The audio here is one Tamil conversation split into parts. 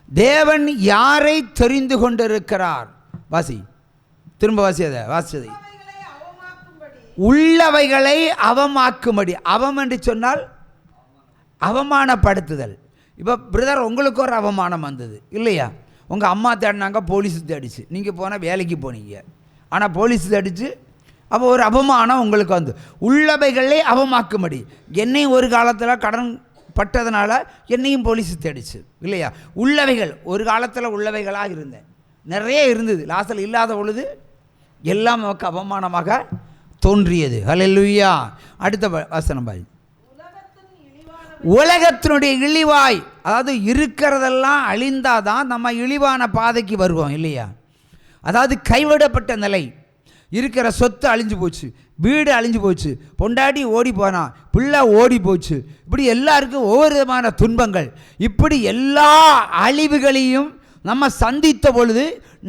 தேவன் யாரை தெரிந்து கொண்டிருக்கிறார்? வாசி, திரும்ப வாசியதை வாசியதை. உள்ளவைகளை அவமாக்கும்படி. அவம் என்று சொன்னால் அவமானப்படுத்துதல். இப்போ பிரதர், உங்களுக்கு ஒரு அவமானம் வந்தது இல்லையா? உங்கள் அம்மா தேடினாங்க, போலீஸு தேடிச்சு. நீங்கள் போனால் வேலைக்கு போனீங்க, ஆனால் போலீஸு தேடிச்சு. அப்போ ஒரு அவமானம் உங்களுக்கு வந்து உள்ளவைகளை அவமாக்கும்படி. என்னையும் ஒரு காலத்தில் கடன் பட்டதுனால என்னையும் போலீஸு தேடிச்சு இல்லையா? உள்ளவைகள், ஒரு காலத்தில் உள்ளவைகளாக இருந்தேன், நிறைய இருந்தது. லாஸ்டில் இல்லாத பொழுது எல்லாம் நமக்கு அவமானமாக தோன்றியது. ஹல்லேலூயா. அடுத்த வசனம் பாய். உலகத்தினுடைய இழிவாய், அதாவது இருக்கிறதெல்லாம் அழிந்தாதான் நம்ம இழிவான பாதைக்கு வருவோம் இல்லையா? அதாவது கைவிடப்பட்ட நிலை, இருக்கிற சொத்து அழிஞ்சு போச்சு, வீடு அழிஞ்சு போச்சு, பொண்டாட்டி ஓடி போனா, பிள்ளை ஓடி போச்சு, இப்படி எல்லாருக்கும் ஒவ்வொரு விதமான துன்பங்கள். இப்படி எல்லா அழிவுகளையும் நம்ம சந்தித்த பொழுது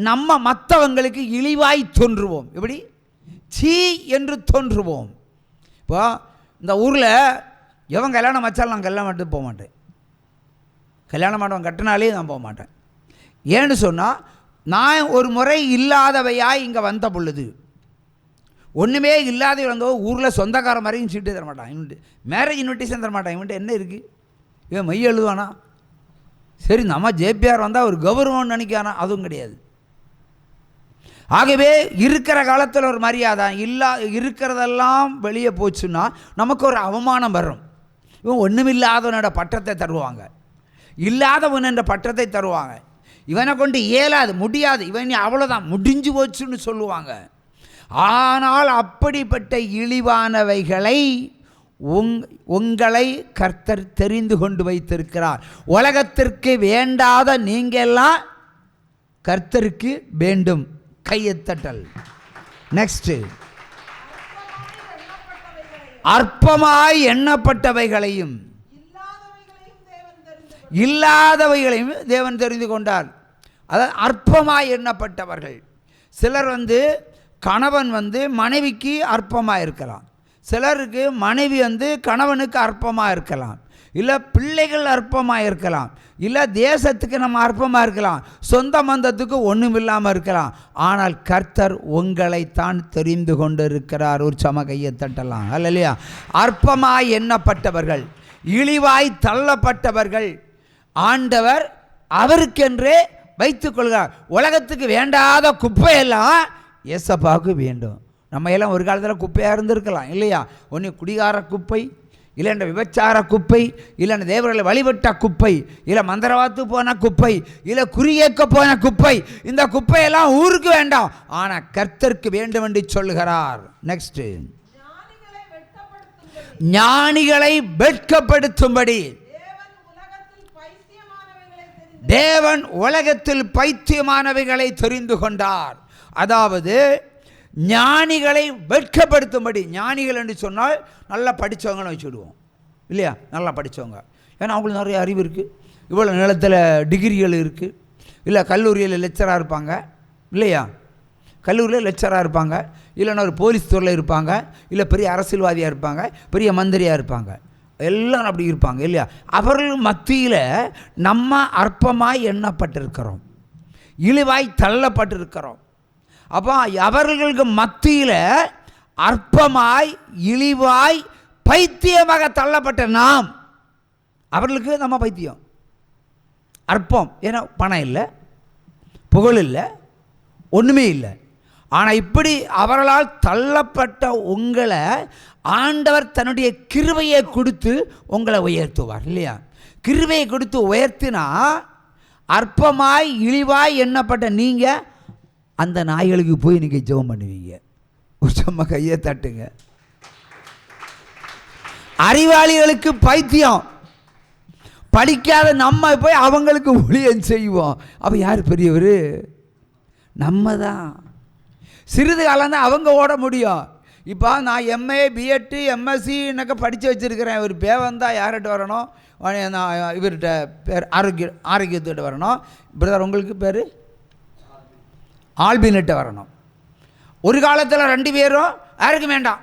நம்ம மற்றவங்களுக்கு இழிவாய் தோன்றுவோம். எப்படி? சீ என்று தோன்றுவோம். இப்போ இந்த ஊரில் எவன் கல்யாணம் வச்சாலும் நான் கல்யாணம் மட்டும் போக மாட்டேன். கல்யாணம் மாட்டவன் கட்டினாலே நான் போக மாட்டேன். ஏன்னு சொன்னால், நான் ஒரு முறை இல்லாதவையாய் இங்கே வந்த பொழுது, ஒன்றுமே இல்லாத வந்தோ ஊரில் சொந்தக்கார மாதிரியும் சீட்டு தர மாட்டான், மேரேஜ் இன்விடேஷன் தர மாட்டான். இவன்ட்டு என்ன இருக்குது? இவன் மைய எழுதுவானா? சரி, நம்ம ஜேபிஆர் வந்தால் ஒரு கௌரவம்னு நினைக்கானா? அதுவும் கிடையாது. ஆகவே இருக்கிற காலத்தில் ஒரு மரியாதை இருக்கிறதெல்லாம் வெளியே போச்சுன்னா நமக்கு ஒரு அவமானம் வரும். இவன் ஒன்றுமில்லாதவனோட பட்டத்தை தருவாங்க, இல்லாதவன் என்ற பட்டத்தை தருவாங்க. இவனை கொண்டு இயலாது, முடியாது, இவன் அவ்வளோதான், முடிஞ்சு போச்சுன்னு சொல்லுவாங்க. ஆனால் அப்படிப்பட்ட இழிவானவைகளை உங்களை கர்த்தர் தெரிந்து கொண்டு வைத்திருக்கிறார். உலகத்திற்கு வேண்டாத நீங்கெல்லாம் கர்த்தருக்கு வேண்டும். கையத்தட்டல். நெக்ஸ்ட், அற்பமாய் எண்ணப்பட்டவைகளையும் இல்லாதவைகளையும் தேவன் தெரிந்து கொண்டார். அதாவது அற்பமாய் எண்ணப்பட்டவர்கள். சிலர் கணவன் மனைவிக்கு அற்பமாக இருக்கலாம், சிலருக்கு மனைவி கணவனுக்கு அற்பமாக இருக்கலாம், இல்லை பிள்ளைகள் அற்பமாக இருக்கலாம், இல்லை தேசத்துக்கு நம்ம அற்பமாக இருக்கலாம், சொந்த பந்தத்துக்கு ஒன்றும் இல்லாமல் இருக்கலாம். ஆனால் கர்த்தர் உங்களைத்தான் தெரிந்து கொண்டு இருக்கிறார். ஒரு சம கையை தட்டலாம். அல்லையா? அற்பமாய் எண்ணப்பட்டவர்கள், இழிவாய் தள்ளப்பட்டவர்கள் ஆண்டவர் அவருக்கென்றே வைத்துக் கொள்கிறார். உலகத்துக்கு வேண்டாத குப்பையெல்லாம் ஏசப்பாவுக்கு வேண்டும். நம்ம எல்லாம் ஒரு காலத்தில் குப்பையாக இருந்திருக்கலாம் இல்லையா? ஒன்று குடிகார குப்பை, இல்லைன்ற விபச்சார குப்பை, இல்லைன்னா தேவர்களை வழிபட்ட குப்பை, இல்லை மந்திரவாத்து போன குப்பை, இல்லை குறியேக்க போன குப்பை. இந்த குப்பையெல்லாம் ஊருக்கு வேண்டாம், ஆனால் கர்த்தருக்கு வேண்டும் என்று சொல்லுகிறார். நெக்ஸ்ட், ஞானிகளை வெட்கப்படுத்தும்படி தேவன் உலகத்தில் பைத்தியமானவைகளை தெரிந்து கொண்டார். அதாவது ஞானிகளை வெட்கப்படுத்தும்படி. ஞானிகள் என்று சொன்னால் நல்லா படித்தவங்கன்னு வச்சுடுவோம் இல்லையா? நல்லா படித்தவங்க, ஏன்னா அவங்களுக்கு நிறைய அறிவு இருக்குது, இவ்வளோ நிலத்தில் டிகிரிகள் இருக்குது, இல்லை கல்லூரியில் லெக்சராக இருப்பாங்க இல்லையா? கல்லூரியில் லெக்சராக இருப்பாங்க, இல்லைன்னா ஒரு போலீஸ் துறையில் இருப்பாங்க, இல்லை பெரிய அரசியல்வாதியாக இருப்பாங்க, பெரிய மந்திரியாக இருப்பாங்க, எல்லோரும் அப்படி இருப்பாங்க இல்லையா? அவர்கள் மத்தியில் நம்ம அற்பமாய் எண்ணப்பட்டிருக்கிறோம், இழிவாய் தள்ளப்பட்டிருக்கிறோம். அப்போ அவர்களுக்கு மத்தியில் அற்பமாய் இழிவாய் பைத்தியமாக தள்ளப்பட்ட நாம், அவர்களுக்கு நம்ம பைத்தியம், அற்பம். ஏன்னா பணம் இல்லை, புகழ் இல்லை, ஒன்றுமே இல்லை. ஆனால் இப்படி அவர்களால் தள்ளப்பட்ட உங்களை ஆண்டவர் தன்னுடைய கிருபையை கொடுத்து உங்களை உயர்த்துவார் இல்லையா? கிருபையை கொடுத்து உயர்த்தினா அற்பமாய் இழிவாய் எண்ணப்பட்ட நீங்கள் அந்த நாய்களுக்கு போய் நீங்கள் ஜெபம் பண்ணுவீங்க. சும்மா கையை தட்டுங்க. அறிவாளிகளுக்கு பைத்தியம், படிக்காத நம்ம போய் அவங்களுக்கு ஊழியம் செய்வோம். அப்போ யார் பெரியவர்? நம்ம தான். சிறிது காலம் தான் அவங்க ஓட முடியும். இப்போ நான் எம்ஏ பிஎட்டு எம்எஸ்சி எனக்கு படித்து வச்சுருக்கிறேன். இவர் வந்தால் யார்கிட்ட வரணும்? நான் இவர்கிட்ட பேர் ஆரோக்கியத்துக்கிட்ட வரணும். பிரதர் உங்களுக்கு பேர் ஆல்பின்கிட்ட வரணும். ஒரு காலத்தில் 2 பேரும் யாருக்கும் வேண்டாம்,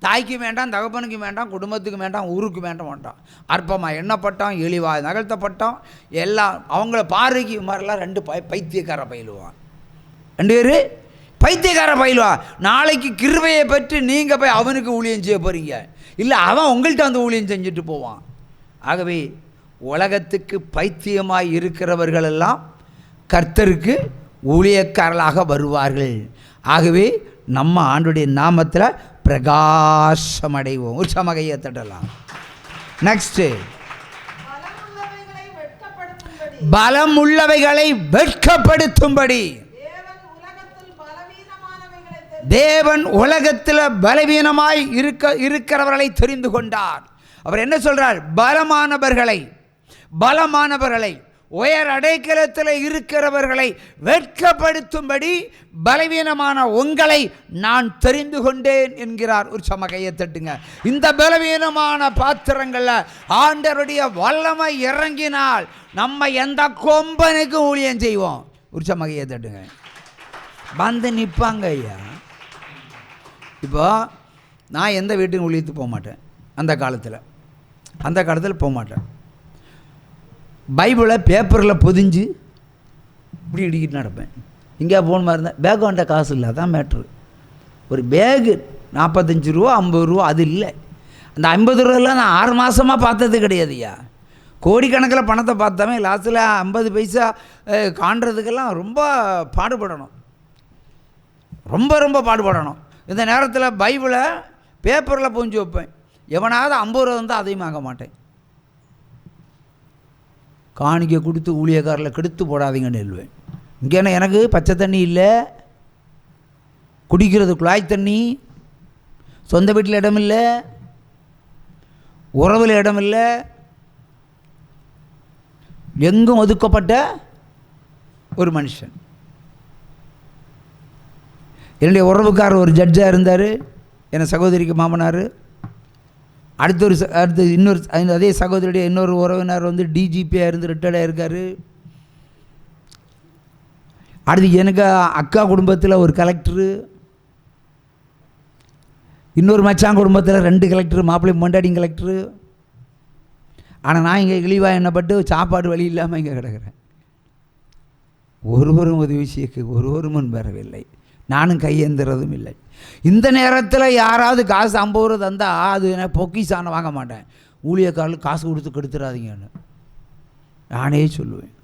தாய்க்கு வேண்டாம், தகப்பனுக்கு வேண்டாம், குடும்பத்துக்கு வேண்டாம், ஊருக்கு வேண்டாம். அற்பமாக எண்ணப்பட்டான், இழிவாக நகழ்த்தப்பட்டான். எல்லாம் அவங்கள பார்வைக்கு மாதிரிலாம் 2 பைத்தியக்கார பயிலுவான். 2 பேர் பைத்தியக்கார பயிலுவான். நாளைக்கு கிருபையை பற்றி நீங்கள் போய் அவனுக்கு ஊழியம் செய்ய போகிறீங்க, இல்லை அவன் உங்கள்கிட்ட வந்து ஊழியம் செஞ்சுட்டு போவான். ஆகவே உலகத்துக்கு பைத்தியமாய் இருக்கிறவர்களெல்லாம் கர்த்தருக்கு ஊழியக்காரர்களாக வருவார்கள். ஆகவே நம்ம ஆண்டுடைய நாமத்தில் பிரகாசம் அடைவோம். உற்சாகமாக தட்டலாம். நெக்ஸ்ட்டு, பலம் உள்ளவைகளை வெட்கப்படுத்தும்படி தேவன் உலகத்தில் பலவீனமாய் இருக்கிறவர்களை தெரிந்து கொண்டார். அவர் என்ன சொல்றார்? பலமானவர்களை உயர் அடைக்கலத்தில் இருக்கிறவர்களை வெட்கப்படுத்தும்படி பலவீனமான உங்களை நான் தெரிந்து கொண்டேன் என்கிறார். ஒரு சமகையை தட்டுங்க. இந்த பலவீனமான பாத்திரங்களில் ஆண்டவருடைய வல்லமை இறங்கினால் நம்ம எந்த கொம்பனுக்கு ஊழியம் செய்வோம். ஒரு சமகையை தட்டுங்க. வந்து நிற்பாங்க ஐயா. இப்போ நான் எந்த வீட்டுக்கும் ஊழியத்துக்கு போக மாட்டேன். அந்த காலத்தில் போக மாட்டேன். பைபிளை பேப்பரில் பொதிஞ்சு இப்படி இடிக்கிட்டு நடப்பேன். இங்கே போன மாதிரி இருந்தால் பேக் வாண்ட காசு இல்லை, அதான் மேட்ரு. ஒரு பேகு 45 ரூபா 50 ரூபா, அது இல்லை. அந்த 50 ரூபாலாம் நான் 6 மாதமாக பார்த்தது கிடையாதுயா. கோடிக்கணக்கில் பணத்தை பார்த்தவன் லாஸ்ட்டில் 50 பைசா காண்றதுக்கெல்லாம் ரொம்ப பாடுபடணும். ரொம்ப பாடுபடணும். இந்த நேரத்தில் பைபிளை பேப்பரில் பொஞ்சு வைப்பேன். எவனாவது 50 ரூபா வந்து அதையும் வாங்க மாட்டேன். காணிக்கை கொடுத்து ஊழியக்காரில் கெடுத்து போடாதீங்கன்னு சொல்லுவேன். இங்கே எனக்கு பச்சை தண்ணி இல்லை, குடிக்கிறது குழாய் தண்ணி, சொந்த வீட்டில் இடம் இல்லை, உறவில் இடம் இல்லை, எங்கும் ஒதுக்கப்பட்ட ஒரு மனுஷன். என்னுடைய உறவுக்காரர் ஒரு ஜட்ஜாக இருந்தார், என் சகோதரிக்கு மாமனார். அடுத்து இன்னொரு அதே சகோதரியுடைய இன்னொரு உறவினர் வந்து டிஜிபியாக இருந்து ரிட்டையர்டாக இருக்கார். அடுத்து எனக்கு அக்கா குடும்பத்தில் ஒரு கலெக்டரு, இன்னொரு மச்சான் குடும்பத்தில் 2 கலெக்டரு, மாப்பிள்ளை மொண்டாடியும் கலெக்டரு. ஆனால் நான் இங்கே இழிவாக எண்ணப்பட்டு சாப்பாடு வழி இல்லாமல் இங்கே கிடக்கிறேன். ஒருவரும் உதவி செய்ய ஒருவரும் முன் பெறவில்லை, நானும் கையேந்துறதும் இல்லை. இந்த நேரத்தில் யாராவது காசு 50 ரூபா தந்தால் அது என்ன பொக்கிசான வாங்க மாட்டேன். ஊழியக்காரர்களுக்கு காசு கொடுத்து கெடுத்துடாதீங்கன்னு நானே சொல்லுவேன்.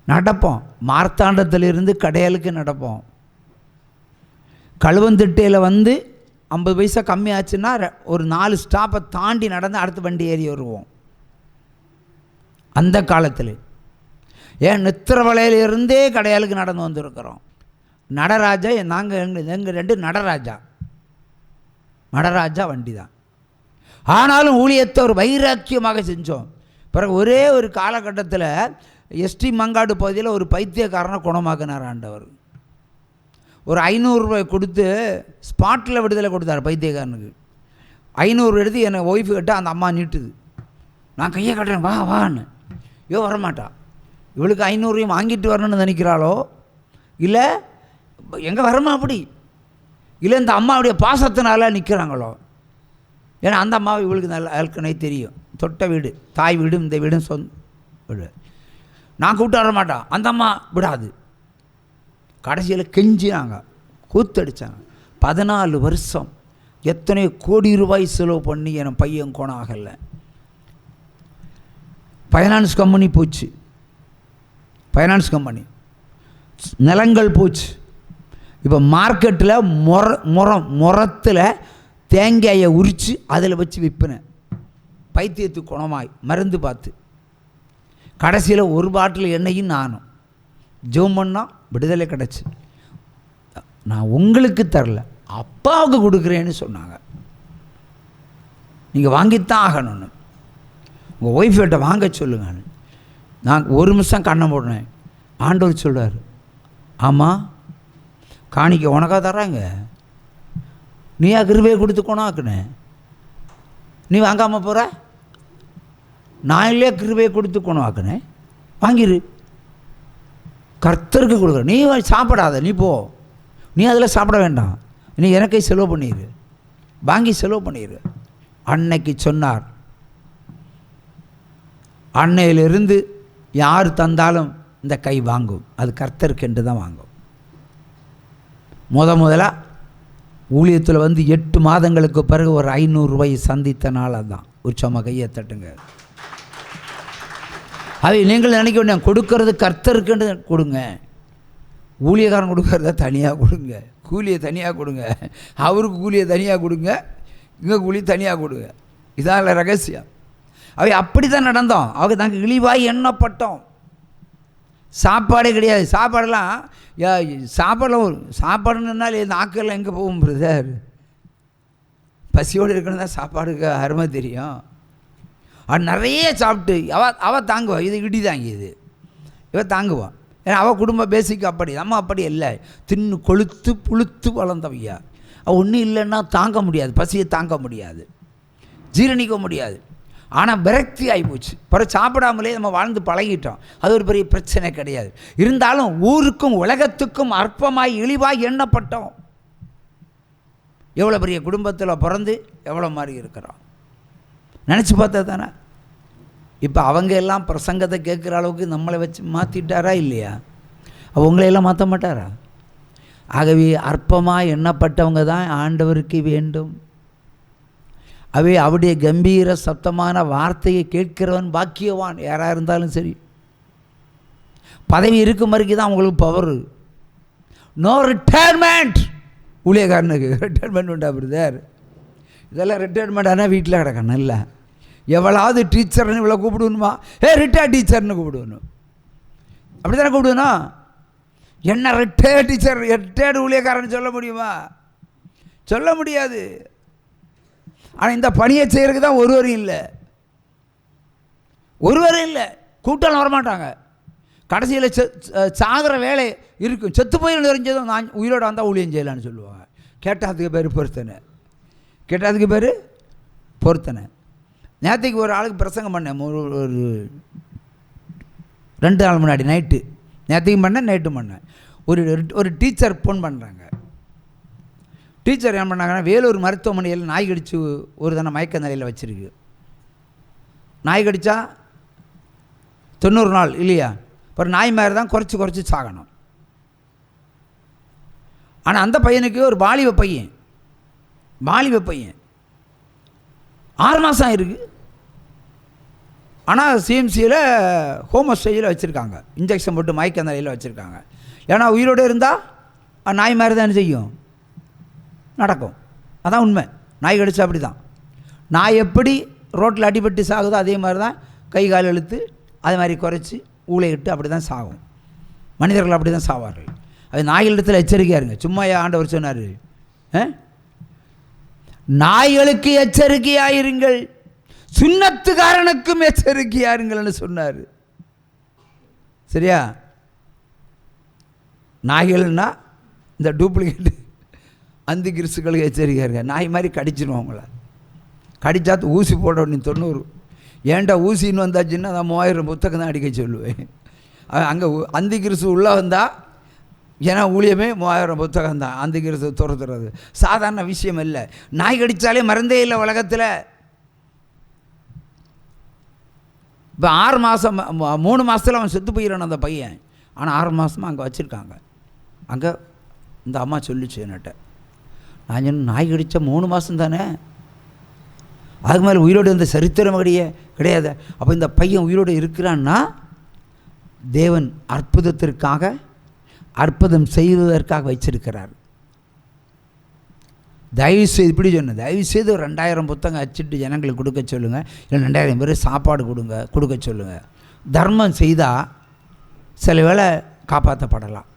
நடப்போம். மார்த்தாண்டத்திலிருந்து கடையலுக்கு நடப்போம். கழுவந்திட்டையில் வந்து 50 பைசா கம்மி ஆச்சுன்னா ஒரு 4 ஸ்டாப்பை தாண்டி நடந்து அடுத்த வண்டி ஏறி வருவோம். அந்த காலத்தில் ஏன் நித்திரவளையிலிருந்தே கடையாளுக்கு நடந்து வந்திருக்கிறோம். நடராஜா நாங்கள் எங்கள் 2 நடராஜா வண்டி தான். ஆனாலும் ஊழியத்தை ஒரு வைராக்கியமாக செஞ்சோம். பிறகு ஒரே ஒரு காலகட்டத்தில் எஸ்டி மங்காடு பகுதியில் ஒரு பைத்தியக்காரனை குணமாக்கினார் ஆண்டவர். ஒரு 500 ரூபாய் கொடுத்து ஸ்பாட்டில் விடுதலை கொடுத்தார் பைத்தியக்காரனுக்கு. 500 எடுத்து என்னை ஒய்ஃபு கிட்ட அந்த அம்மா நீட்டுது. நான் கையை கட்டுறேன், வான்னு. வரமாட்டா. இவளுக்கு 500 வாங்கிட்டு வரணும்னு நினைக்கிறாளோ இல்லை எங்கே வரமா அப்படி இல்லை இந்த அம்மாவுடைய பாசத்தினால நிற்கிறாங்களோ. ஏன்னா அந்த அம்மாவை இவளுக்கு நல்ல ஏற்கனவே தெரியும். தொட்ட வீடு, தாய் வீடும் இந்த வீடும் சொந்த வீடு. நான் கூப்பிட்டு வர மாட்டான், அந்த அம்மா விடாது. கடைசியில் கெஞ்சினாங்க, கூத்தடித்தாங்க. 14 வருஷம் எத்தனையோ கோடி ரூபாய் செலவு பண்ணி என் பையன் கோணம் ஆகலை. ஃபைனான்ஸ் கம்பெனி போச்சு, ஃபைனான்ஸ் கம்பெனி நிலங்கள் போச்சு. இப்போ மார்க்கெட்டில் முரத்தில் தேங்காயை உரித்து அதில் வச்சு விற்பினேன். பைத்தியத்துக்கு குணமாய் மருந்து பார்த்து கடைசியில் ஒரு பாட்டில் எண்ணெயும் நானும் ஜெபம் பண்ணால் விடுதலை கிடச்சி. நான் உங்களுக்கு தரல, அப்பாவுக்கு கொடுக்குறேன்னு சொன்னாங்க. நீங்கள் வாங்கித்தான் ஆகணும்னு. உங்கள் ஒய்ஃப்கிட்ட வாங்க சொல்லுங்கன்னு. நான் ஒரு நிமிஷம் கண்ணை போடுனேன். ஆண்டவர் சொல்கிறார், ஆமாம் காணிக்க உனக்காக தராங்க, நீயா கிருபையை கொடுத்து கொணாக்குனே, நீ வாங்காமல் போகிற? நான் இல்லையே கிருபையை கொடுத்து கொணாக்குனேன், வாங்கிரு. கர்த்தருக்கு கொடுக்குற, நீ சாப்பிடாத, நீ போ, நீ அதில் சாப்பிட வேண்டாம், நீ எனக்கே செலவு பண்ணிடு. வாங்கி செலவு பண்ணிடு. அன்னைக்கு சொன்னார், அன்னையிலிருந்து யார் தந்தாலும் இந்த கை வாங்கும், அது கர்த்தருக்கு என்று தான் வாங்கும். முதலாக ஊழியத்தில் வந்து 8 மாதங்களுக்கு பிறகு ஒரு 500 ரூபாய் சந்தித்த நாள் அதுதான். உற்சவமாக கையை தட்டுங்க. அதை நீங்கள் நினைக்க வேண்டிய கொடுக்கறது கர்த்தருக்குன்னு கொடுங்க. ஊழியக்காரன் கொடுக்கறத தனியாக கொடுங்க, கூலியை தனியாக கொடுங்க, அவருக்கு கூலியை தனியாக கொடுங்க, இங்கே கூலி தனியாக கொடுங்க. இதால் ரகசியம். அவை அப்படி தான் நடந்தோம். அவங்க நாங்கள் இழிவாய் எண்ணப்பட்டோம். சாப்பாடே கிடையாது. சாப்பாடுனாலே நாக்கெல்லாம் எங்கே போகும் பிரதர்? பசியோடு இருக்கணும் தான் சாப்பாடுக்கு அருமை தெரியும். அவன் நிறைய சாப்பிட்டு அவள் தாங்குவாள். இது இடி தாங்கியது, இவள் தாங்குவான். ஏன்னா அவள் குடும்ப பேசிக் அப்படி. நம்ம அப்படி இல்லை, தின்னு கொளுத்து புளுத்து வளர்ந்தவையா. அவள் ஒன்றும் இல்லைன்னா தாங்க முடியாது, பசியை தாங்க முடியாது, ஜீரணிக்க முடியாது. ஆனால் விரக்தி ஆகிப்போச்சு. பிறகு சாப்பிடாமலே நம்ம வாழ்ந்து பழகிட்டோம். அது ஒரு பெரிய பிரச்சனை கிடையாது. இருந்தாலும் ஊருக்கும் உலகத்துக்கும் அற்பமாய் இழிவாய் எண்ணப்பட்டோம். எவ்வளோ பெரிய குடும்பத்தில் பிறந்து எவ்வளோ மாதிரி இருக்கிறோம் நினச்சி பார்த்தா தானே. இப்போ அவங்க எல்லாம் பிரசங்கத்தை கேட்குற அளவுக்கு நம்மளை வச்சு மாற்றிட்டாரா இல்லையா? அவங்களையெல்லாம் மாற்ற மாட்டாரா? ஆகவே அற்பமாக எண்ணப்பட்டவங்க தான் ஆண்டவருக்கு வேண்டும். அவை அவருடைய கம்பீர சப்தமான வார்த்தையை கேட்கிறவன் பாக்கியவான். யாராக இருந்தாலும் சரி, பதவி இருக்கும் வரைக்கும் தான் அவங்களுக்கு பவர். No retirement. ஊழியக்காரனுக்கு ரிட்டையர்மெண்ட் உண்டா பிரதர்? இதெல்லாம் ரிட்டையர்மெண்ட் ஆனால் வீட்டில் கிடக்கணும். இல்லை, எவ்வளவு டீச்சர்னு இவ்வளோ கூப்பிடுவணுமா? ரிட்டையர்ட் டீச்சர்னு கூப்பிடுவணும். அப்படி தானே கூப்பிடுவணும். என்ன ரிட்டையர்ட் டீச்சர், ரிட்டையர்டு ஊழியக்காரன்னு சொல்ல முடியுமா? சொல்ல முடியாது. ஆனால் இந்த பணியை செய்கிறதுக்கு தான் ஒருவரும் இல்லை. கூட்டம் வரமாட்டாங்க. கடைசியில் சாகிற வேலை இருக்கும். செத்து போய் தெரிஞ்சதும் நான் உயிரோடு வந்தால் ஊழியம் செய்யலான்னு சொல்லுவாங்க. கேட்டாதுக்கு பேர் பொருத்தனை. நேற்றுக்கு ஒரு ஆளுக்கு பிரசங்கம் பண்ணேன். ஒரு 2 நாள் முன்னாடி நைட்டு. நேற்றுக்கும் பண்ணேன், நைட்டும் பண்ணேன். ஒரு டீச்சர் ஃபோன் பண்ணுறாங்க. டீச்சர் என்ன பண்ணாங்கன்னா, வேலூர் மருத்துவமனையில் நாய் கடித்து ஒரு தானே மயக்க நிலையில் வச்சுருக்கு. நாய் கடித்தா 90 நாள் இல்லையா? அப்புறம் நாய் மாதிரி தான் குறைச்சி சாகணும். ஆனால் அந்த பையனுக்கு ஒரு வாலிப பையன் 6 மாதம் இருக்குது. ஆனால் சிஎம்சியில் ஹோமோ ஸ்டேஜில் வச்சுருக்காங்க. இன்ஜெக்ஷன் போட்டு மயக்க நிலையில் வச்சுருக்காங்க. ஏன்னா உயிரோடு இருந்தால் நாய் மாதிரி தான் செய்யும், நடக்கும். அதான் உண்மை. நாய் கடிச்சா அப்படி தான். நாய் எப்படி ரோட்டில் அடிபட்டு சாகுதோ அதே மாதிரி தான் கை கால் இழுத்து அதே மாதிரி குறைச்சி ஊழையிட்டு அப்படி தான் சாகும். மனிதர்கள் அப்படி தான் சாவார்கள். அது நாய்களிடத்தில் எச்சரிக்கையாக இருங்க. சும்மா ஆண்டவர் சொன்னார், நாய்களுக்கு எச்சரிக்கையாயிருங்கள், சுன்னத்துக்காரனுக்கும் எச்சரிக்கையாருங்கள்னு சொன்னார். சரியா? நாய்கள்னா இந்த டூப்ளிகேட்டு அந்த கிறிஸ்துக்களுக்கு எச்சரிக்கையாக இருங்க. நாய் மாதிரி கடிச்சிடும். அவங்கள கடிச்சாத்து ஊசி போட 90. ஏன்டா ஊசின்னு வந்தாச்சுன்னா நான் 3000 புத்தகம் தான் அடிக்க சொல்லுவேன். அங்கே அந்த கிறிஸ்து உள்ளே வந்தால், ஏன்னா ஊழியமே 3000 புத்தகம் தான். அந்த கிறிஸ்து துரத்துறது சாதாரண விஷயம் இல்லை. நாய் கடித்தாலே மருந்தே இல்லை உலகத்தில். இப்போ 6 மாதம் 3 மாதத்தில் அவன் செத்து போயிடணும் அந்த பையன். ஆனால் 6 மாதமாக அங்கே வச்சுருக்காங்க. அங்கே இந்த அம்மா சொல்லிச்சு என்கிட்ட. நான் சொன்ன, நாய் கடித்தா 3 மாதம் தானே, அதுக்கு மேலே உயிரோடு இருந்த சரித்திரம் கிடையாது. அப்போ இந்த பையன் உயிரோடு இருக்கிறான்னா தேவன் அற்புதத்திற்காக, அற்புதம் செய்வதற்காக வச்சிருக்கிறார். தயவுசெய்து இப்படி சொன்னேன், தயவுசெய்து ஒரு 2000 புத்தகம் அச்சிட்டு ஜனங்களுக்கு கொடுக்க சொல்லுங்கள். இல்லை 2000 பேர் சாப்பாடு கொடுக்க சொல்லுங்கள். தர்மம் செய்தால் சில வேளை காப்பாற்றப்படலாம்.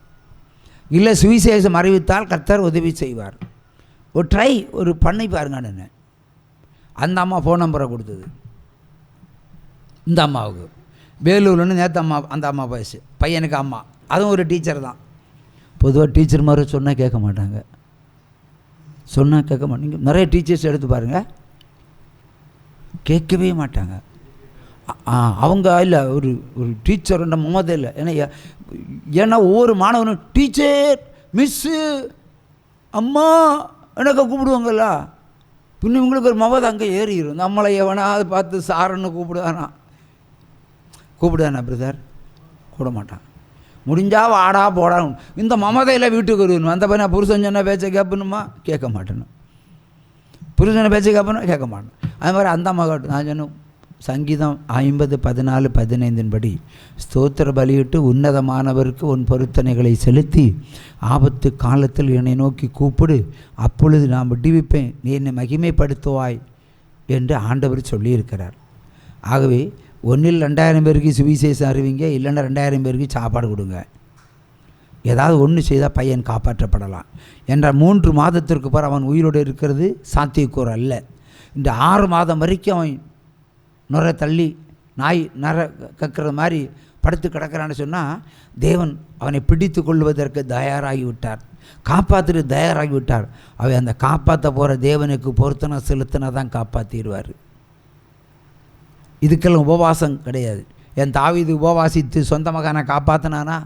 இல்லை சுவிசேஷம் அறிவித்தால் கர்த்தர் உதவி செய்வார். ஒரு பண்ணை பாருங்கன்னு அந்த அம்மா ஃபோன் நம்பரை கொடுத்தது. இந்த அம்மாவுக்கு வேலூர்னு நேற்று அந்த அம்மா வயசு பையனுக்கு அம்மா, அதுவும் ஒரு டீச்சர் தான். பொதுவாக டீச்சர் மாதிரி சொன்னால் கேட்க மாட்டாங்க. நிறைய டீச்சர்ஸ் எடுத்து பாருங்கள், கேட்கவே மாட்டாங்க. அவங்க இல்லை, ஒரு டீச்சர் மோதல் இல்லை. ஏன்னா ஒவ்வொரு மாணவனும் டீச்சர், மிஸ்ஸு, அம்மா எனக்கு கூப்பிடுவாங்கல்ல. பின்ன இவங்களுக்கு ஒரு மமதை அங்கே ஏறிடும். நம்மளை எவனாவது பார்த்து சாருன்னு கூப்பிடுவானா பிரதர்? கூட மாட்டான். முடிஞ்சா வாடா போடா. இந்த மமதையில் வீட்டுக்கு வருவணும். அந்த பையன் புருஷன் சொன்ன பேச்சை கேட்பணுமா? கேட்க மாட்டேன்னு. புருஷனை பேச்சை கேட்பணும், கேட்க மாட்டேன். அது மாதிரி அந்த மகன் நான் சொன்னேன், சங்கீதம் 50:14-15 படி ஸ்தோத்திர பலியிட்டு உன்னதமானவருக்கு உன் பொருத்தனைகளை செலுத்தி ஆபத்து காலத்தில் என்னை நோக்கி கூப்பிடு, அப்பொழுது நான் விடுவிப்பேன், நீ என்னை மகிமைப்படுத்துவாய் என்று ஆண்டவர் சொல்லியிருக்கிறார். ஆகவே ஒன்றில் 2000 பேருக்கு சுவிசேஷம் அறிவிங்க, இல்லைன்னா 2000 பேருக்கு சாப்பாடு கொடுங்க. ஏதாவது ஒன்று செய்தால் பையன் காப்பாற்றப்படலாம் என்ற 3 மாதத்திற்கு பிறகு அவன் உயிரோடு இருக்கிறது சாத்தியக்கூறு அல்ல. இந்த 6 மாதம் வரைக்கும் அவன் நுரை தள்ளி நாய் கக்கிறது மாதிரி படுத்து கிடக்கிறான்னு சொன்னால் தேவன் அவனை பிடித்து கொள்வதற்கு தயாராகி விட்டார், காப்பாற்று தயாராகி விட்டார். அவை அந்த காப்பாற்ற போகிற தேவனுக்கு பொருத்தனை செலுத்தினா தான் காப்பாற்றிடுவார். இதுக்கெல்லாம் உபவாசம் கிடையாது. என் தாவீது உபவாசித்து சொந்த மகனை காப்பாற்றினானா?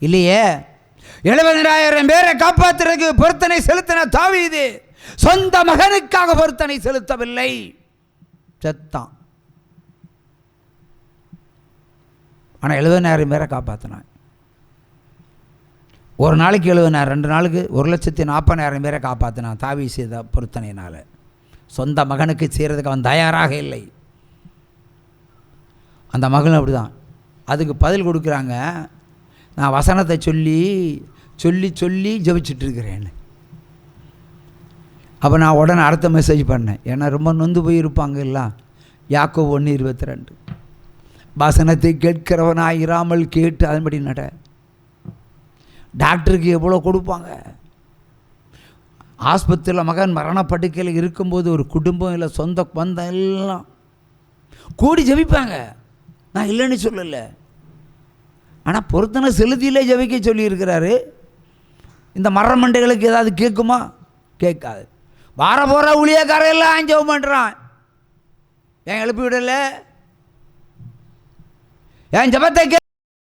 இல்லையே. 70,000 பேரை காப்பாற்றுறதுக்கு பொருத்தனை செலுத்தின தாவீது சொந்த மகனுக்காக பொருத்தனை செலுத்தவில்லை, செத்தான். ஆனால் 70,000 பேரை காப்பாற்றினான். ஒரு நாளைக்கு 70,000, 2 நாளுக்கு 1,40,000 பேரை காப்பாற்றினான் தாவீது செய்த பொருத்தனையினால். சொந்த மகனுக்கு செய்கிறதுக்கு அவன் தயாராக இல்லை. அந்த மகன் அப்படி தான். அதுக்கு பதில் கொடுக்குறாங்க, நான் வசனத்தை சொல்லி சொல்லி சொல்லி ஜெபிச்சுட்ருக்கிறேன்னு. அப்போ நான் உடனே அடுத்த மெசேஜ் பண்ணேன். ஏன்னா ரொம்ப நொந்து போயிருப்பாங்க எல்லாம். யாக்கோபு 1:22 வசனத்தை கேட்கிறவனாக இராமல் கேட்டு அதன்படி நட. டாக்டருக்கு எவ்வளோ கொடுப்பாங்க. ஆஸ்பத்திரியில் மகன் மரணப்படுக்கையில் இருக்கும்போது ஒரு குடும்பம் இல்லை, சொந்த பந்தம் எல்லாம் கூடி ஜெபிப்பாங்க. நான் இல்லைன்னு சொல்லலை. ஆனால் பொருத்தனை செலுத்தியிலே ஜெபிக்க சொல்லியிருக்கிறாரு. இந்த மரமண்டைகளுக்கு ஏதாவது கேட்குமா? கேட்காது. வார போகிற ஊழியக்காரெல்லாம் ஜெபம் பண்ணுறான். ஏன் எழுப்பி விடலை? என் ஜெபத்தை